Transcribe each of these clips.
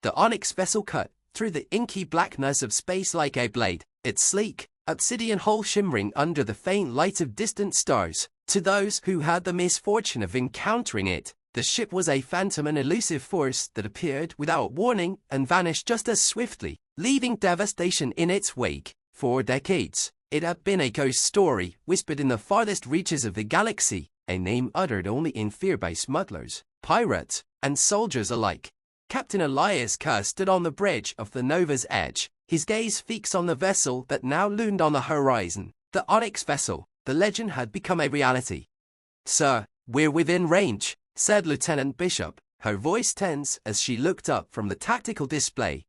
The Onyx Vessel cut through the inky blackness of space like a blade, its sleek, obsidian hull shimmering under the faint light of distant stars. To those who had the misfortune of encountering it, the ship was a phantom and elusive force that appeared without warning and vanished just as swiftly, leaving devastation in its wake. For decades, it had been a ghost story whispered in the farthest reaches of the galaxy, a name uttered only in fear by smugglers, pirates, and soldiers alike. Captain Elias Kerr stood on the bridge of the Nova's edge, his gaze fixed on the vessel that now loomed on the horizon. The Onyx Vessel, the legend had become a reality. "Sir, we're within range," said Lieutenant Bishop, her voice tense as she looked up from the tactical display.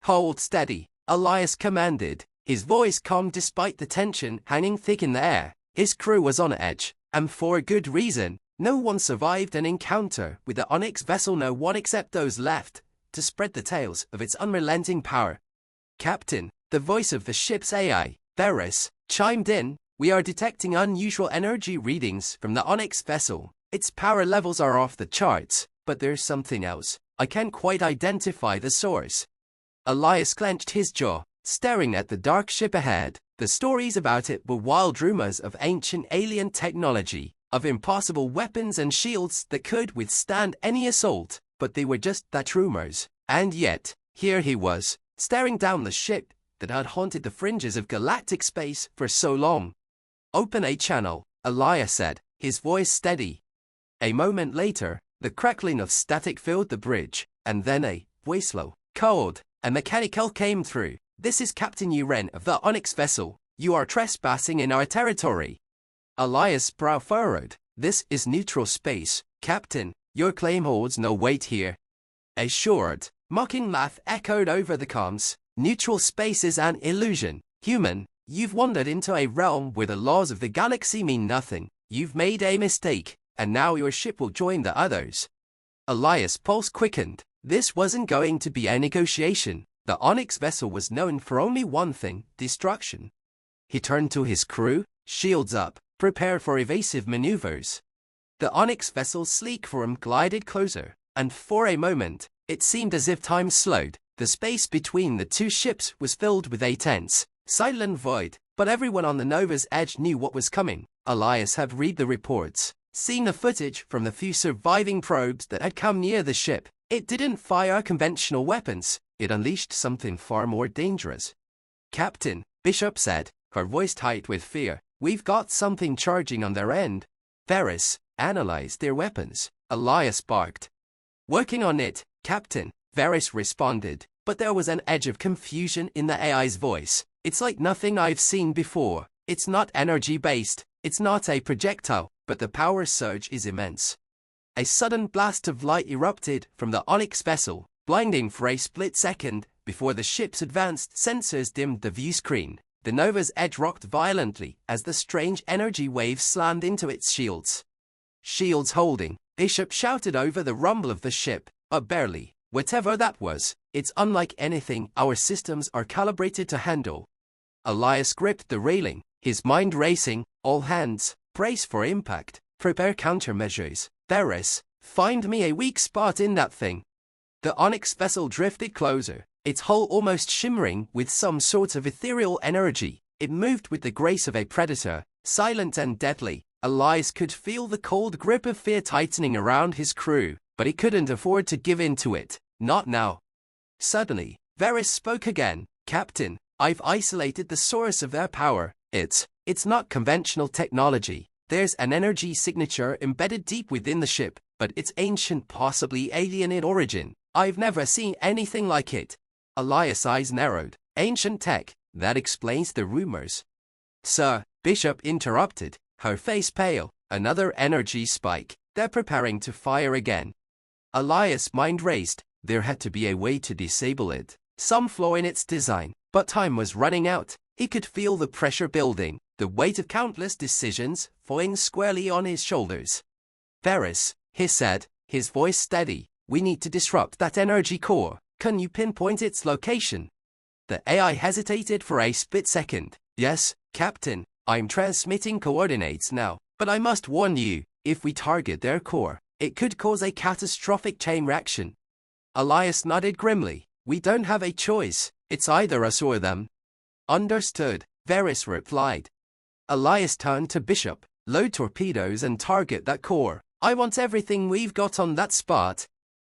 "Hold steady," Elias commanded, his voice calm despite the tension hanging thick in the air. His crew was on edge, and for good reason. No one survived an encounter with the Onyx Vessel, no one except those left to spread the tales of its unrelenting power. "Captain," the voice of the ship's AI, Varys, chimed in, "we are detecting unusual energy readings from the Onyx Vessel. Its power levels are off the charts, but there's something else. I can't quite identify the source." Elias clenched his jaw, staring at the dark ship ahead. The stories about it were wild rumors of ancient alien technology, of impossible weapons and shields that could withstand any assault, but they were just that, rumors. And yet, here he was, staring down the ship that had haunted the fringes of galactic space for so long. "Open a channel," Elias said, his voice steady. A moment later, the crackling of static filled the bridge, and then a voice low, cold, and mechanical came through. "This is Captain Uren of the Onyx Vessel. You are trespassing in our territory." Elias' brow furrowed. "This is neutral space, Captain. Your claim holds no weight here." A short, mocking laugh echoed over the comms. "Neutral space is an illusion. Human, you've wandered into a realm where the laws of the galaxy mean nothing. You've made a mistake, and now your ship will join the others." Elias' pulse quickened. This wasn't going to be a negotiation. The Onyx Vessel was known for only one thing: destruction. He turned to his crew, shields up, prepared for evasive maneuvers. The Onyx Vessel's sleek form glided closer, and for a moment, it seemed as if time slowed. The space between the two ships was filled with a tense, silent void, but everyone on the Nova's edge knew what was coming. Elias had read the reports, seen the footage from the few surviving probes that had come near the ship. It didn't fire conventional weapons. It unleashed something far more dangerous. "Captain," Bishop said, her voice tight with fear, "we've got something charging on their end." Varys, "Analyze their weapons," Elias barked. "Working on it, Captain," Varys responded, but there was an edge of confusion in the AI's voice. "It's like nothing I've seen before. It's not energy-based, it's not a projectile, but the power surge is immense." A sudden blast of light erupted from the Onyx Vessel, blinding for a split second before the ship's advanced sensors dimmed the view screen. The Nova's edge rocked violently as the strange energy waves slammed into its shields. "Shields holding," Bishop shouted over the rumble of the ship, "but barely. Whatever that was, it's unlike anything our systems are calibrated to handle." Elias gripped the railing, his mind racing. "All hands, brace for impact. Prepare countermeasures. Varys, find me a weak spot in that thing." The Onyx Vessel drifted closer, its hull almost shimmering with some sort of ethereal energy. It moved with the grace of a predator, silent and deadly. Elias could feel the cold grip of fear tightening around his crew, but he couldn't afford to give in to it. Not now. Suddenly, Varys spoke again. "Captain, I've isolated the source of their power. It's not conventional technology. There's an energy signature embedded deep within the ship, but it's ancient, possibly alien in origin. I've never seen anything like it." Elias' eyes narrowed. "Ancient tech, that explains the rumors." "Sir," Bishop interrupted, her face pale. "Another energy spike. They're preparing to fire again." Elias' mind raced. There had to be a way to disable it, some flaw in its design, but time was running out. He could feel the pressure building, the weight of countless decisions falling squarely on his shoulders. "Varys," he said, his voice steady, "we need to disrupt that energy core. Can you pinpoint its location?" The AI hesitated for a split second. "Yes, Captain, I'm transmitting coordinates now, but I must warn you, if we target their core, it could cause a catastrophic chain reaction." Elias nodded grimly. We don't have a choice. It's either us or them. Understood, Varys replied. Elias turned to Bishop. Load torpedoes and target that core. I want everything we've got on that spot.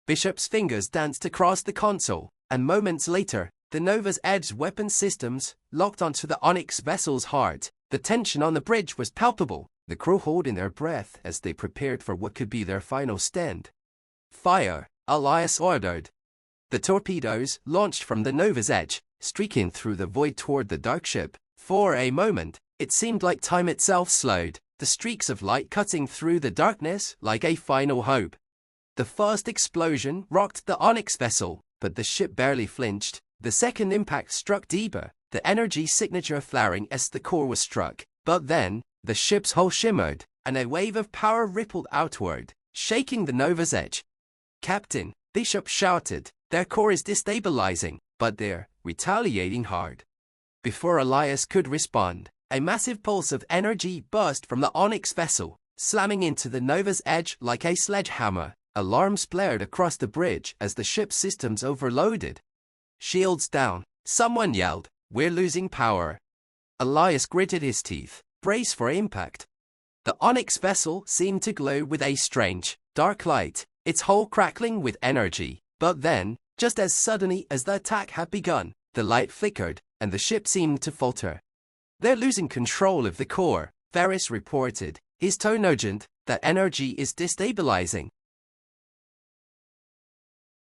Bishop's fingers danced across the console, and moments later, the Nova's Edge weapon systems locked onto the Onyx Vessel's heart. The tension on the bridge was palpable, the crew holding their breath as they prepared for what could be their final stand. Fire, Elias ordered. The torpedoes launched from the Nova's Edge, streaking through the void toward the dark ship. For a moment, it seemed like time itself slowed, the streaks of light cutting through the darkness like a final hope. The first explosion rocked the Onyx Vessel, but the ship barely flinched. The second impact struck deeper, the energy signature flaring as the core was struck. But then, the ship's hull shimmered, and a wave of power rippled outward, shaking the Nova's Edge. Captain, Bishop shouted, their core is destabilizing, but they're retaliating hard. Before Elias could respond, a massive pulse of energy burst from the Onyx Vessel, slamming into the Nova's Edge like a sledgehammer. Alarms blared across the bridge as the ship's systems overloaded. Shields down, someone yelled, we're losing power. Elias gritted his teeth, brace for impact. The Onyx Vessel seemed to glow with a strange, dark light, its hull crackling with energy. But then, just as suddenly as the attack had begun, the light flickered, and the ship seemed to falter. They're losing control of the core, Varys reported, his tone urgent. That energy is destabilizing.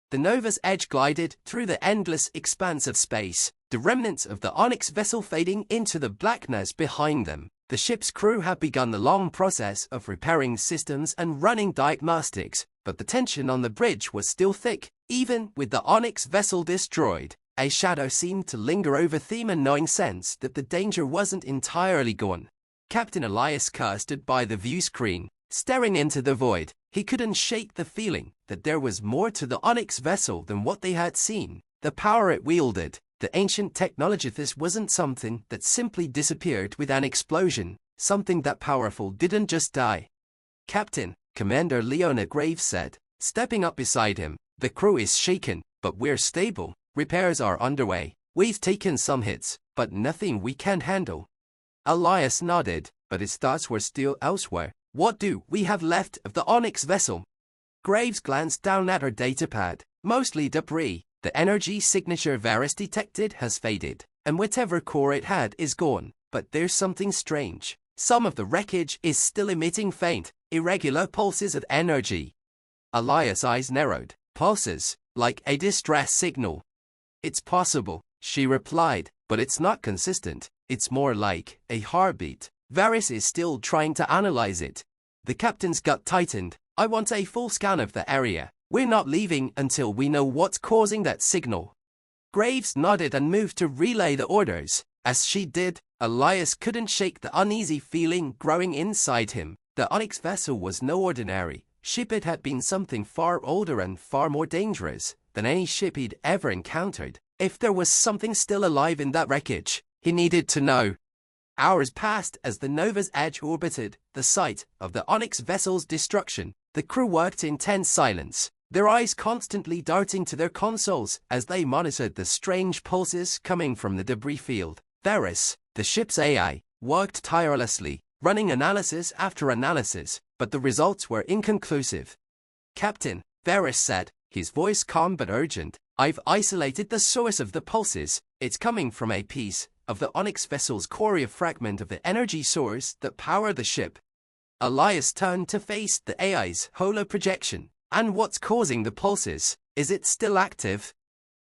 The Nova's Edge glided through the endless expanse of space, the remnants of the Onyx Vessel fading into the blackness behind them. The ship's crew had begun the long process of repairing systems and running diagnostics, but the tension on the bridge was still thick, even with the Onyx Vessel destroyed. A shadow seemed to linger over them, a gnawing sense that the danger wasn't entirely gone. Captain Elias stood by the view screen, staring into the void. He couldn't shake the feeling that there was more to the Onyx Vessel than what they had seen. The power it wielded, the ancient technology. This wasn't something that simply disappeared with an explosion. Something that powerful didn't just die. Captain, Commander Leona Graves said, stepping up beside him, the crew is shaken, but we're stable. Repairs are underway. We've taken some hits, but nothing we can't handle. Elias nodded, but his thoughts were still elsewhere. What do we have left of the Onyx Vessel? Graves glanced down at her datapad. Mostly debris. The energy signature Varys detected has faded, and whatever core it had is gone. But there's something strange. Some of the wreckage is still emitting faint, irregular pulses of energy. Elias' eyes narrowed. Pulses, like a distress signal. It's possible, she replied, but it's not consistent. It's more like a heartbeat. Varys is still trying to analyze it. The captain's gut tightened. I want a full scan of the area. We're not leaving until we know what's causing that signal. Graves nodded and moved to relay the orders. As she did, Elias couldn't shake the uneasy feeling growing inside him. The Onyx Vessel was no ordinary ship. It had been something far older and far more dangerous than any ship he'd ever encountered. If there was something still alive in that wreckage, he needed to know. Hours passed as the Nova's Edge orbited the site of the Onyx Vessel's destruction. The crew worked in tense silence, their eyes constantly darting to their consoles as they monitored the strange pulses coming from the debris field. Varys, the ship's AI, worked tirelessly, running analysis after analysis, but the results were inconclusive. Captain, Varys said, his voice calm but urgent, I've isolated the source of the pulses. It's coming from a piece of the Onyx Vessel's core, a fragment of the energy source that powered the ship. Elias turned to face the AI's holo projection. And what's causing the pulses? Is it still active?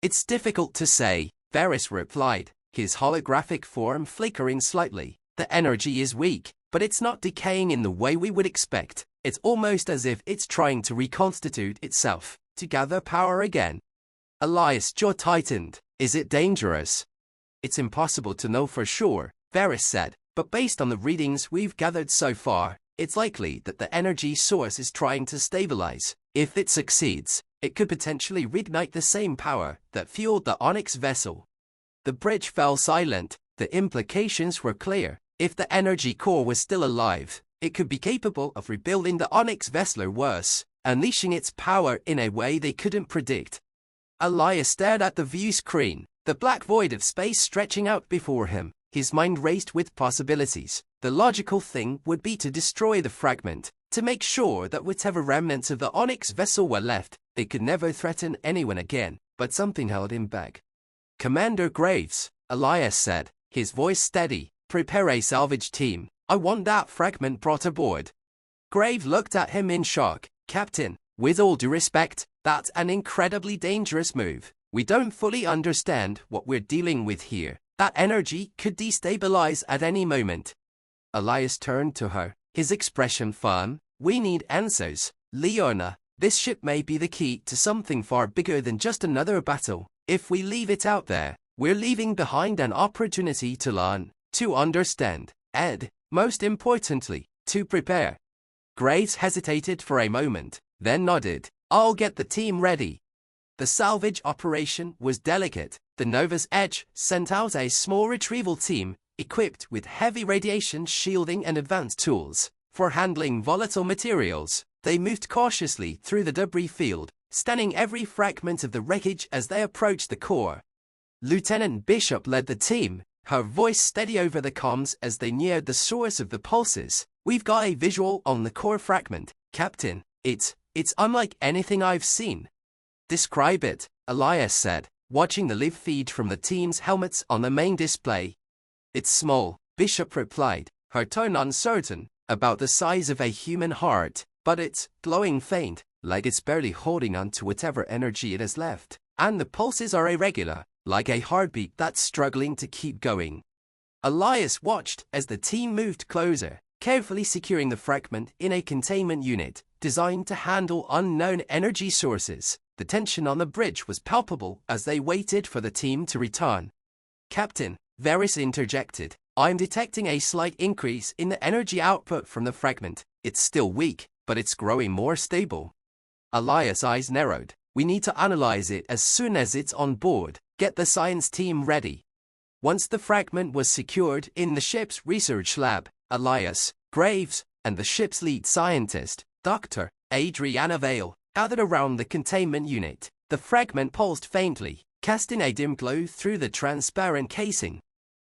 It's difficult to say, Varys replied, his holographic form flickering slightly. The energy is weak, but it's not decaying in the way we would expect. It's almost as if it's trying to reconstitute itself, to gather power again. Elias' jaw tightened. Is it dangerous? It's impossible to know for sure, Varys said, but based on the readings we've gathered so far, it's likely that the energy source is trying to stabilize. If it succeeds, it could potentially reignite the same power that fueled the Onyx Vessel. The bridge fell silent. The implications were clear. If the energy core was still alive, it could be capable of rebuilding the Onyx Vessel, worse, unleashing its power in a way they couldn't predict. Elias stared at the view screen, the black void of space stretching out before him. His mind raced with possibilities. The logical thing would be to destroy the fragment, to make sure that whatever remnants of the Onyx Vessel were left, they could never threaten anyone again. But something held him back. "Commander Graves," Elias said, his voice steady, "prepare a salvage team. I want that fragment brought aboard." Graves looked at him in shock. "Captain, with all due respect, that's an incredibly dangerous move. We don't fully understand what we're dealing with here. That energy could destabilize at any moment." Elias turned to her, his expression firm. "We need answers, Leona. This ship may be the key to something far bigger than just another battle. If we leave it out there, we're leaving behind an opportunity to learn, to understand, and, most importantly, to prepare." Graves hesitated for a moment, then nodded. "I'll get the team ready." The salvage operation was delicate. The Nova's Edge sent out a small retrieval team, equipped with heavy radiation shielding and advanced tools for handling volatile materials. They moved cautiously through the debris field, scanning every fragment of the wreckage as they approached the core. Lieutenant Bishop led the team, her voice steady over the comms as they neared the source of the pulses. "We've got a visual on the core fragment, Captain. It's unlike anything I've seen." "Describe it," Elias said, watching the live feed from the team's helmets on the main display. "It's small," Bishop replied, her tone uncertain, "about the size of a human heart, but it's glowing faint, like it's barely holding on to whatever energy it has left. And the pulses are irregular, like a heartbeat that's struggling to keep going." Elias watched as the team moved closer, carefully securing the fragment in a containment unit designed to handle unknown energy sources. The tension on the bridge was palpable as they waited for the team to return. "Captain," Varys interjected, "I'm detecting a slight increase in the energy output from the fragment. It's still weak, but it's growing more stable." Elias' eyes narrowed. "We need to analyze it as soon as it's on board. Get the science team ready." Once the fragment was secured in the ship's research lab, Elias, Graves, and the ship's lead scientist, Dr. Adriana Vale, gathered around the containment unit. The fragment pulsed faintly, casting a dim glow through the transparent casing.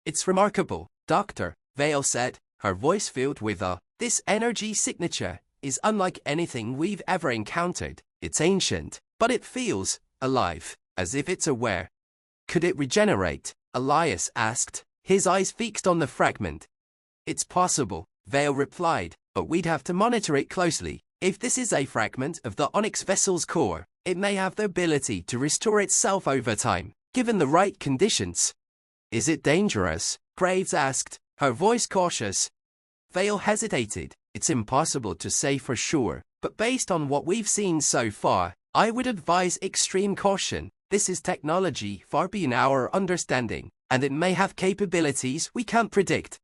"It's remarkable," Dr. Vale said, her voice filled with awe. "This energy signature is unlike anything we've ever encountered. It's ancient, but it feels alive, as if it's aware." "Could it regenerate?" Elias asked, his eyes fixed on the fragment. "It's possible," Vale replied, "but we'd have to monitor it closely. If this is a fragment of the Onyx Vessel's core, it may have the ability to restore itself over time, given the right conditions." "Is it dangerous?" Graves asked, her voice cautious. Vale hesitated. "It's impossible to say for sure, but based on what we've seen so far, I would advise extreme caution. This is technology far beyond our understanding, and it may have capabilities we can't predict."